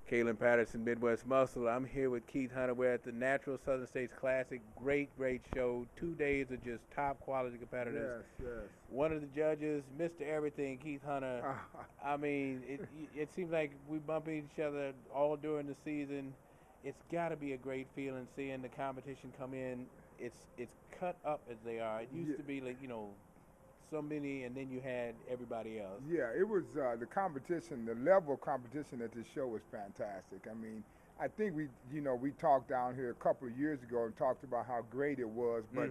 Kalen Patterson, Midwest Muscle. I'm here with Keith Hunter. We're at the Natural Southern States Classic. Great, great show. 2 days of just top quality competitors. Yes. One of the judges, Mr. Everything, Keith Hunter. I mean, it seems like we bump each other all during the season. It's got to be a great feeling seeing the competition come in. It's cut up as they are. It used to be like, so many, and then you had everybody else. Yeah, it was the competition, the level of competition at this show was fantastic. I mean, I think we talked down here a couple of years ago and talked about how great it was, but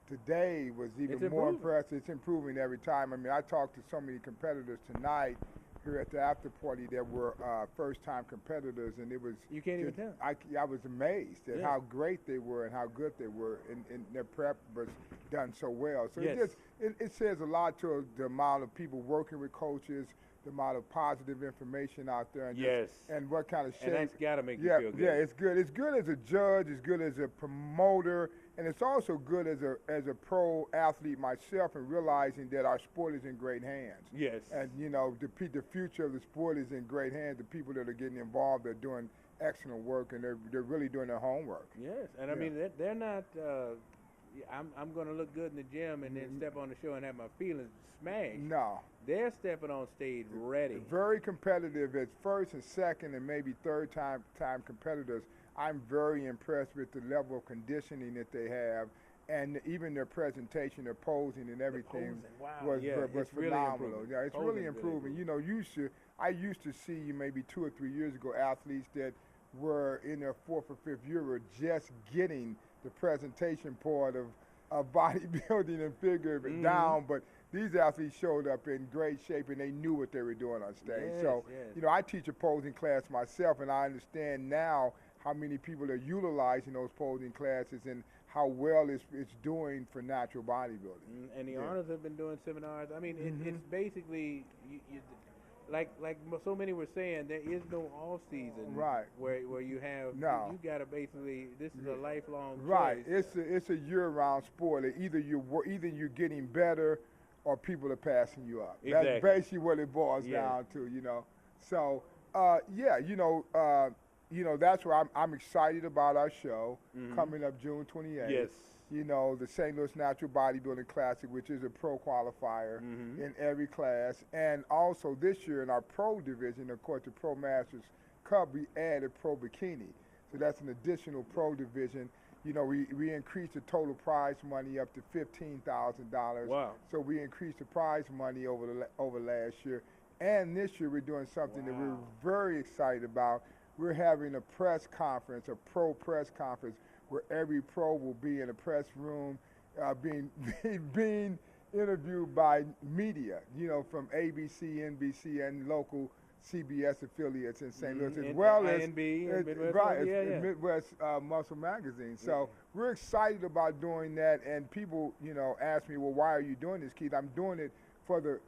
today was even more impressive. It's improving every time. I mean, I talked to so many competitors tonight here at the after party that were first-time competitors, and it was you can't even tell. I was amazed at how great they were and how good they were, and their prep was done so well. So it says a lot to the amount of people working with coaches, the amount of positive information out there, and and what kind of shape. And that's got to make you feel good. Yeah, it's good. It's good as a judge. It's good as a promoter. And it's also good as a pro athlete myself, and realizing that our sport is in great hands. Yes. And the future of the sport is in great hands. The people that are getting involved are doing excellent work, and they're really doing their homework. Yes, and I mean they're not. I'm going to look good in the gym and then step on the show and have my feelings smashed. No. They're stepping on stage ready. Very competitive as first and second and maybe third time competitors. I'm very impressed with the level of conditioning that they have, and even their presentation, their posing and everything was phenomenal. Really it's really improving. I used to see maybe 2 or 3 years ago athletes that were in their 4th or 5th year were just getting the presentation part of bodybuilding and figure down, but these athletes showed up in great shape and they knew what they were doing on stage. I teach a posing class myself, and I understand now how many people are utilizing those posing classes and how well it's doing for natural bodybuilding. And the honors have been doing seminars. I mean, it's basically like so many were saying, there is no off season, where you have you got to basically, this is a lifelong choice. It's a year-round sport. Either you're getting better or people are passing you up. Exactly. That's basically what it boils down to. So that's where I'm excited about our show coming up June 28th. Yes. The St. Louis Natural Bodybuilding Classic, which is a pro qualifier in every class. And also this year in our pro division, of course, the Pro Masters Cup, we added Pro Bikini. So that's an additional pro division. We increased the total prize money up to $15,000. Wow. So we increased the prize money over last year. And this year we're doing something that we're very excited about. We're having a press conference, a pro press conference, where every pro will be in a press room being interviewed by media, from ABC, NBC, and local CBS affiliates in St. Louis, as well as Midwest Muscle Magazine. So we're excited about doing that, and people, ask me, well, why are you doing this, Keith? I'm doing it for the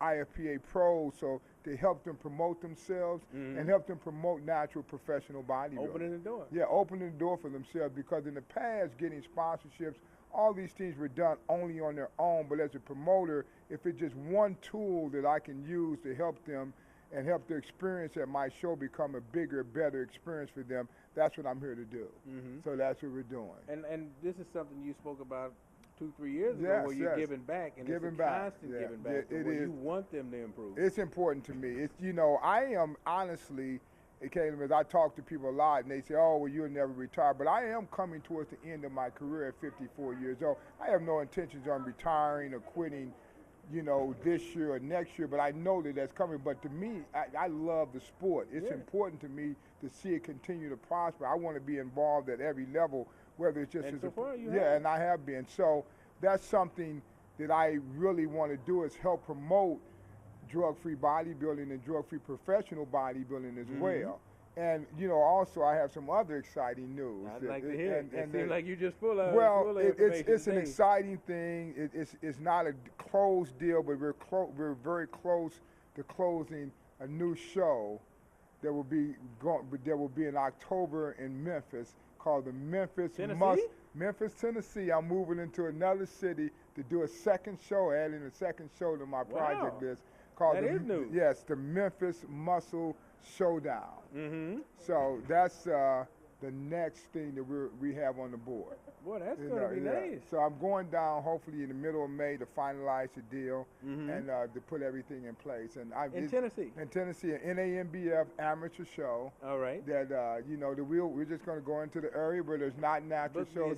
IFPA pros, so to help them promote themselves and help them promote natural professional bodybuilding. Opening the door. Yeah, opening the door for themselves, because in the past, getting sponsorships, all these things were done only on their own, but as a promoter, if it's just one tool that I can use to help them and help the experience at my show become a bigger, better experience for them, that's what I'm here to do. So that's what we're doing. And this is something you spoke about 2-3 years ago, where you're giving back, and it's a constant giving back, where you want them to improve. It's important to me. It's I am honestly, as I talk to people a lot, and they say, oh, well, you'll never retire. But I am coming towards the end of my career at 54 years old. I have no intentions on retiring or quitting, this year or next year, but I know that that's coming. But to me, I love the sport. It's important to me to see it continue to prosper. I want to be involved at every level, whether it's just and I have been. So that's something that I really want to do, is help promote drug-free bodybuilding and drug-free professional bodybuilding as well. And, also I have some other exciting news. I'd like to hear it. It seems like you just full of it's an exciting thing. It's not a closed deal, but we're very close to closing a new show that will be in October in Memphis, called the Memphis Tennessee. I'm moving into another city to do a second show, adding a second show to my project list. Called is new. Yes, the Memphis Muscle showdown. Mm-hmm. So that's the next thing that we have on the board. Boy, that's going to be nice. So I'm going down hopefully in the middle of May to finalize the deal and to put everything in place. And in Tennessee? In Tennessee, an NAMBF amateur show. All right. That, you know, we're just going to go into the area where there's not natural shows.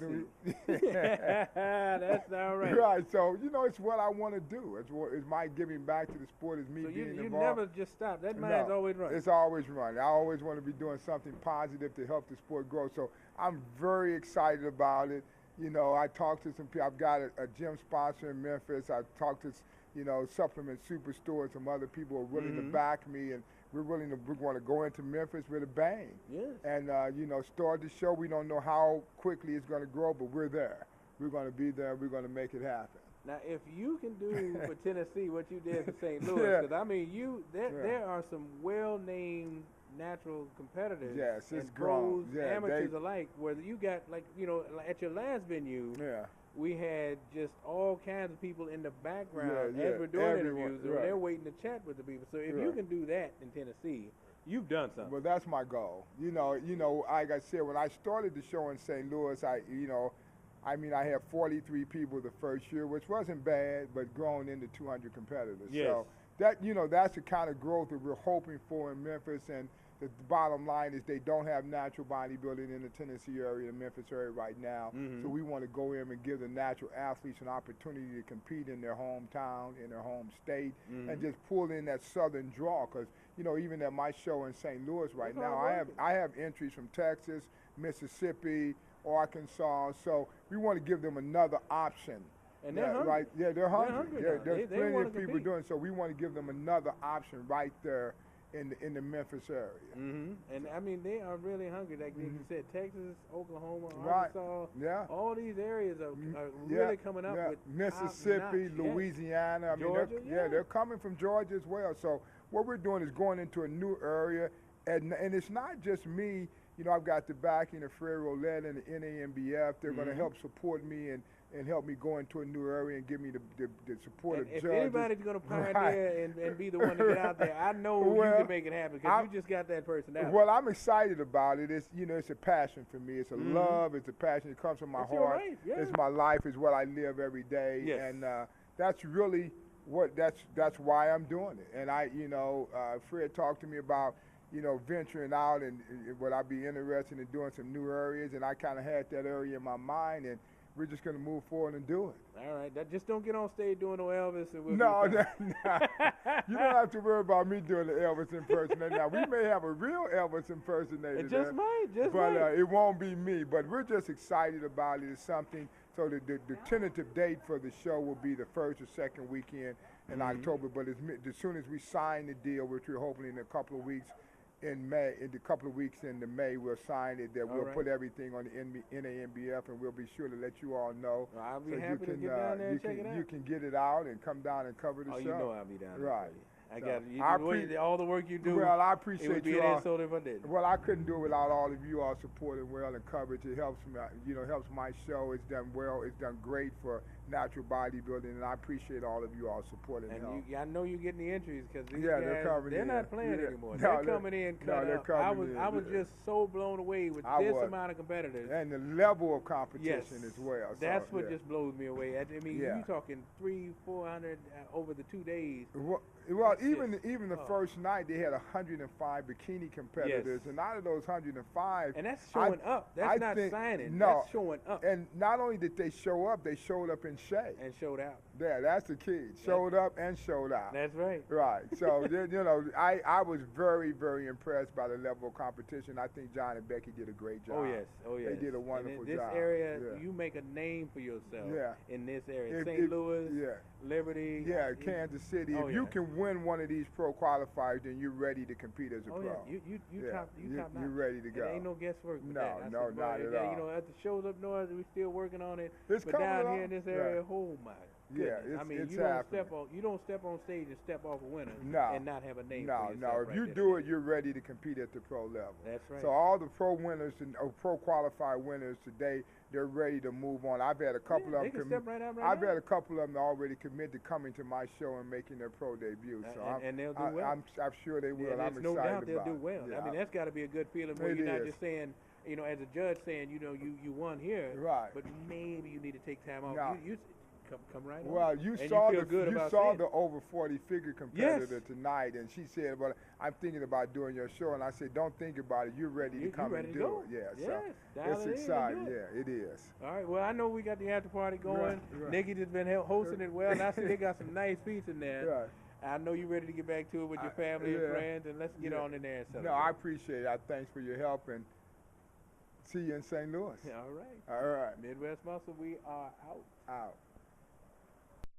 That's all right. Right. So, you know, it's what I want to do. It's my giving back to the sport. It's me being involved. So you never just stop. That mind's always running. It's always running. I always want to be doing something positive to help the sport grow. So I'm very excited about it. You know, I talked to some people. I've got a gym sponsor in Memphis. I've talked to, you know, supplement superstores. Some other people are willing to back me, and we're going to go into Memphis with a bang. Yes. And, you know, start the show. We don't know how quickly it's going to grow, but we're there. We're going to be there. We're going to make it happen. Now, if you can do for Tennessee what you did for St. Louis, because, I mean, there are some well-named natural competitors, it's and pros, grown. amateurs alike, where you got, like, you know, at your last venue, we had just all kinds of people in the background as we're doing interviews, and they're waiting to chat with the people. So if you can do that in Tennessee, you've done something. Well, that's my goal. You know, like I said, when I started the show in St. Louis, I had 43 people the first year, which wasn't bad, but grown into 200 competitors. Yes. So that, you know, that's the kind of growth that we're hoping for in Memphis. And the bottom line is they don't have natural bodybuilding in the Tennessee area, the Memphis area right now. So we want to go in and give the natural athletes an opportunity to compete in their hometown, in their home state, and just pull in that southern draw. Because, you know, even at my show in St. Louis right now, I have entries from Texas, Mississippi, Arkansas. So we want to give them another option. And they're hungry. Right? Yeah, they're hungry. There's they plenty of people compete. doing so. We want to give them another option right there in the Memphis area. And I mean, they are really hungry. Like you said, Texas, Oklahoma, Right. Arkansas, all these areas are really coming up with Mississippi, Louisiana. I mean, Georgia, they're coming from Georgia as well. So what we're doing is going into a new area, and it's not just me. You know, I've got the backing of Fred Roulette and the NAMBF. They're going to help support me and help me go into a new area and give me the support of judges. If anybody's going to pioneer and be the one to get out there, I know you can make it happen because you just got that personality. Well, I'm excited about it. It's, you know, it's a passion for me. It's a love. It's a passion. It comes from my heart. Your life, It's my life. It's what I live every day. Yes. And that's really that's why I'm doing it. And Fred talked to me about, you know, venturing out and would I be interested in doing some new areas, and I kind of had that area in my mind, and we're just going to move forward and do it. All right. Just don't get on stage doing no Elvis. And No. You don't have to worry about me doing the Elvis impersonator. Now, we may have a real Elvis impersonator. It just might. But it won't be me. But we're just excited about it. It's something. So the tentative date for the show will be the first or second weekend in October. But as soon as we sign the deal, which we're hoping in a couple of weeks, in May, in the couple of weeks into May, we'll sign it. That we'll put everything on the NAMBF, and we'll be sure to let you all know. Well, I'll be happy to get down there and check it out. You can get it out and come down and cover the show. Oh, you know I'll be down there. Right. I got it. All the work you do. Well, I appreciate it would be you an all. insult if I didn't. Well, I couldn't do it without all of you all supporting well and coverage. It helps me, helps my show. It's done well. It's done great for natural bodybuilding, and I appreciate all of you all supporting. And I know you're getting the entries because these guys, they're not playing anymore. No, they're coming in. I was just so blown away with this amount of competitors and the level of competition as well. That's what just blows me away. I mean, you're talking 300-400 over the 2 days. Well, even the first night they had 105 bikini competitors, and out of those 105, and that's showing up. That's not signing. No, that's showing up. And not only did they show up, they showed up in shape and showed out. Yeah, that's the key. Showed up and showed out. That's right. Right. So I was very, very impressed by the level of competition. I think John and Becky did a great job. Oh yes. They did a wonderful job. This area, you make a name for yourself. In this area, St. Louis, Liberty. Kansas City. If you can win one of these pro qualifiers, then you're ready to compete as a pro. You top notch. You're ready to go. There ain't no guesswork with that. Not at all. At the shows up north, we're still working on it. It's but down here in this area, oh my goodness. Yeah, I mean, it's you don't happening. you don't step on stage and step off a winner No. and not have a name No, for yourself. if you right do there. it, you're ready to compete at the pro level. That's right. So all the pro winners and pro qualified winners today, they're ready to move on. I've had a couple Yeah, of they them can step right out right I've now. had a couple of them already commit to coming to my show and making their pro debut. So And they'll do well. I'm sure they will. Yeah, I'm there's no excited doubt they'll about do it. well. Yeah, I mean, that's got to be a good feeling where It you're not is. just saying, as a judge saying, you won here, Right. but maybe you need to take time off. No. You come right on. Well, you And saw feel good you about saw saying the over 40 figure competitor Yes. tonight, and she said, "Well, I'm thinking about doing your show." And I said, "Don't think about it. You're ready to You come ready and to do go. it." Yeah, Yes, so dial it's it in and exciting. do it. Yeah, it is. All right. Well, I know we got the after party going. Right. Nikki just been hosting it well, and I see they got some nice pizza in there. Right. I know you're ready to get back to it with your family and yeah. friends, and let's get Yeah. on in there and celebrate. No, I appreciate it. Thanks for your help, and see you in St. Louis. All right. All right. Midwest Muscle, we are out. Out.